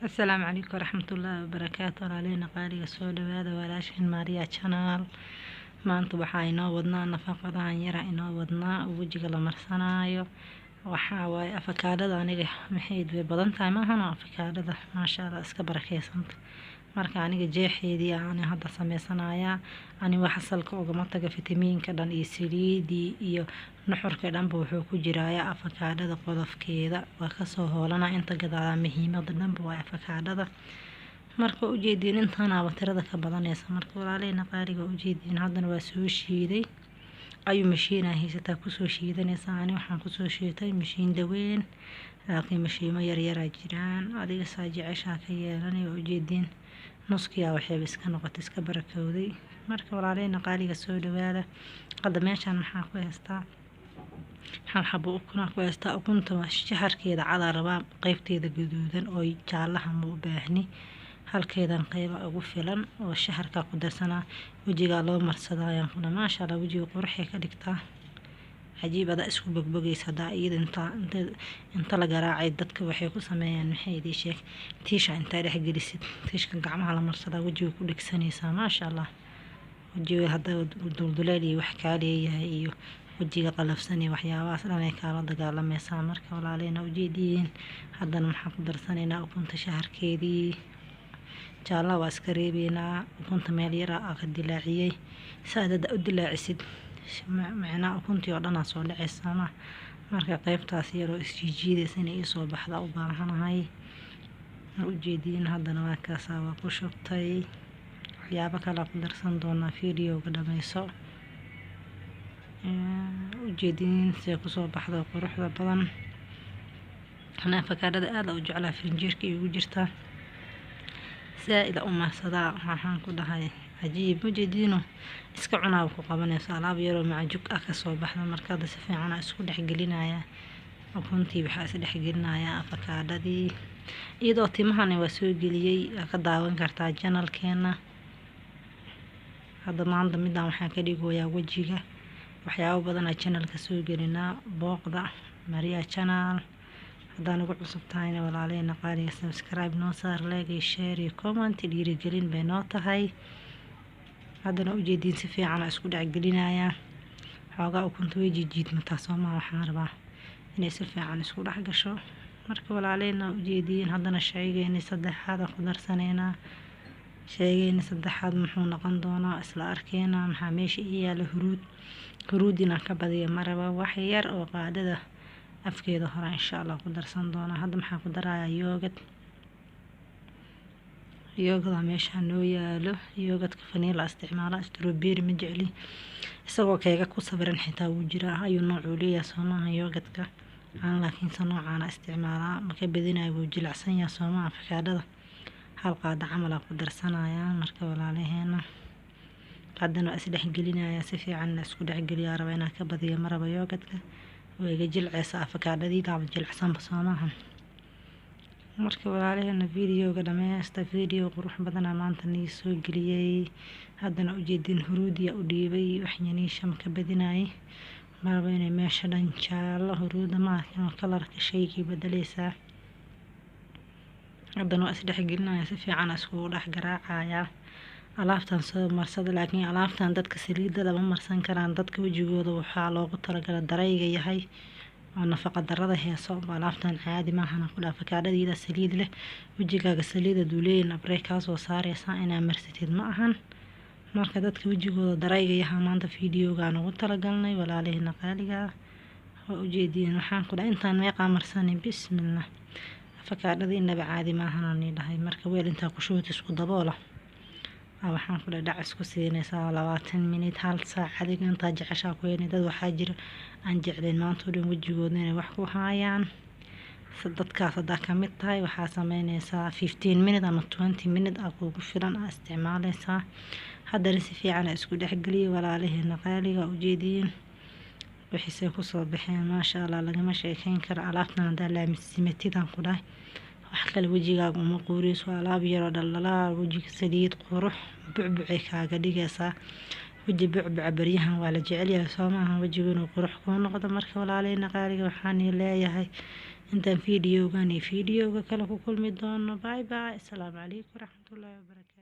السلام عليكم ورحمة الله وبركاته. علينا قاري سود هذا ولاشين ماريا channel. maanta waxaa inoo wadnaa nafaqadan yara inoo wadnaa wajiga la marsanaayo. waxaa waaye afakaadhada aniga maxay badan tahay maahan afakaadhada maasha Allah iska barakeysanta. marka aniga jeexeedii aan hadda sameysanayaa ani waxa salka uga taga fitamiinka dhan iyo saliidii iyo nuxurka dhanba wuxuu ku jiraaya afakaadhada qolofkeeda waa ka soo hoolana inta gadaala muhiimada dhanba waa afakaadhada. marka u jeedin intaan tirada ka badanaysa marka walaaleyna qaariga u jeedin haddana waa soo shiiday ayuu mashiina haysataa ku soo shiidanaysa ani waxaan ku soo shiitay mashiin daweyn laakiin mashiimo yar yar jiraan adiga saajicasha ka yeelanay u jeedin nuskiya waxay iska noqotay iska barakowday. marka walaaleyna qaaliga soo dhawaada hadda meeshan maxaa ku haystaa hal xabo ukun ku haystaa ukunta shaharkeeda cada rabaa qaybteeda gaduudan oo jaalaha ma u baahni halkeedan qayba ugu filan oo shaharka ku darsanaa wajiga loo marsadayaan kuna maasha Allah wajiga qurxi ka dhigtaa cajiibada isku bogbogaysa iyada inta la garaacay dadka waxay ku sameeyaan maxay sheeg tiisha inta dhex gelisid tiishka gacmaha la marsada wajiga ku dhigsanaysa maasha Allah wajiga hadda dulduleel wax ka leeyahay iyo wajiga qalafsan iyo waxyaabahaas dhan ay kala dagaalamaysaa. marka walaaleyna u jeedin haddana maxaa ku darsanaynaa ukunta shaharkeedii jaala waa iska reebeynaa ukunta meel yar ka dilaaciyay saadada u dilaacisid macna ukuntii oo dhan soo dhacaysa marka qaybtaas yar oo isjiidaysa inay soo baxda u baahanahay u jeedin haddana waa kaas waa ku shubtay waxyaabo kala ku darsan doona fiidiyowga dhameyso u jeedin si ku soo baxdo quruxda badan ana afakaadhada aad u jeclaa finjeerka igu jirta سائل أم صداع waxaan ku dhahay cajiib mujeedino iska cunaa ku qabanayso alaab yar oo macjuq ah ka soo baxda markaad si fiican isku dhaxgelinaya ukuntii waxa is dhaxgelinaya afakaadhadii iyadoo timahana waa soo geliyay ka daawan kartaa channelkeena. hadda maanta midaan waxaan ka dhigoyaa wajiga waxyaabo badan channelka soo gelinaa booqda Maria channel haddaan ugu cusub tahayna walaaleyna qaaliga subscribe noo saar like share iyo comment dhiirigelin bay noo tahay. haddana u jeedin si fiican isku dhaxgelinaya xoogaa ukunta way jiidmata Soomaa waxaan rabaa inay si fiican isku dhex gasho. marka walaaleyna u jeedin haddana shaygeena saddexaad ku darsanayna shaygeena saddexaad muxuu noqon doonaa isla arkeena maxaa meesha yaala huruudina ka badiya maraba wax yar oo qaadada afkeeda hore insha Allah ku darsan doona. hadda maxaa ku darayaa yoogada meesha noo yaalo yoogadka vanilla isticmaala strawberry ma jecli isagoo keega ku sawiran xitaa wuu jiraa ayuu nooc u leeyahay Soomaa yoogadka aan laakiin noocana isticmaala marka badinaay wuu jilacsan yahay Soomaa afakaadhada hal qaada camal ku darsanayaan. marka walaalaheena haddana is dhaxgelinaya si fiican isku dhaxgeliyaa rabaa inaan ka badiyo maraba yoogadka ويجي جلعس أفكادي دام جلعسان بصامها. marka walaalahayna fiidiyowga dhameesta fiidiyow qurux badan maanta niisoo geliyay haddana u jeedin huruudiya u dhiibay waxyanii shamka badinay marba inay meesha dhan jaalo huruuda ma arkin kalarka shaygii bedelaysa. haddana is dhaxgelinaya si fiican isku dhex garaacaya alaabtan soo marsada laakiin alaabtan dadka saliidda lama marsan karaan dadka wajigooda waxaa loogu talagalay darayga yahay oo nafaqa darrada heeso alaabtan caadi ma ahana ku dhaaf afakaadhada saliid leh wajigaaga saliida duuleyn abreka soo saaraysa inaa marsatid ma ahan. marka dadka wajigooda darayga yahay maanta fiidiyowga ugu talagalnay walaalahayna qaaliga oo u jeedin waxaan ku dhahay intaan meeqa marsanay bismillah afakaadhada inaba caadi ma ahana dhahay marka weel inta ku shubto isku daboola waxaan ku dhac isku siinaysaa 20 minute hal saac adiga inta jeceshaa ku yeelin dad waxaa jira aan jecleen maanta oo wajigooda inay wax ku haayaan dadkaas hadda ka mid tahay waxaa sameynaysaa 15 minute ama 20 minute ugu filan isticmaalaysaa. haddana si fiican isku dhaxgeliyo walaalahayna qaaliga u jeedin wixii ku soo baxeen maasha Allah lagama sheekayn karo alaabtan hadda la misimatidan ku dhahay wax kale wajigaaga uma quuriso alaab yar oo dhalala wajiga saliid qurux bucbucay kaaga dhigaysa weji bucbuca baryahan waa la jecel yahay soo maaha wejigu inuu qurux kuu noqdo marka walaaleyna qaaliga waxaan leeyahay intaan fiidiyowga kale ku kulmi doono bye bye. Assalaamu calaykum waraxmatullaahi wabarakaatu.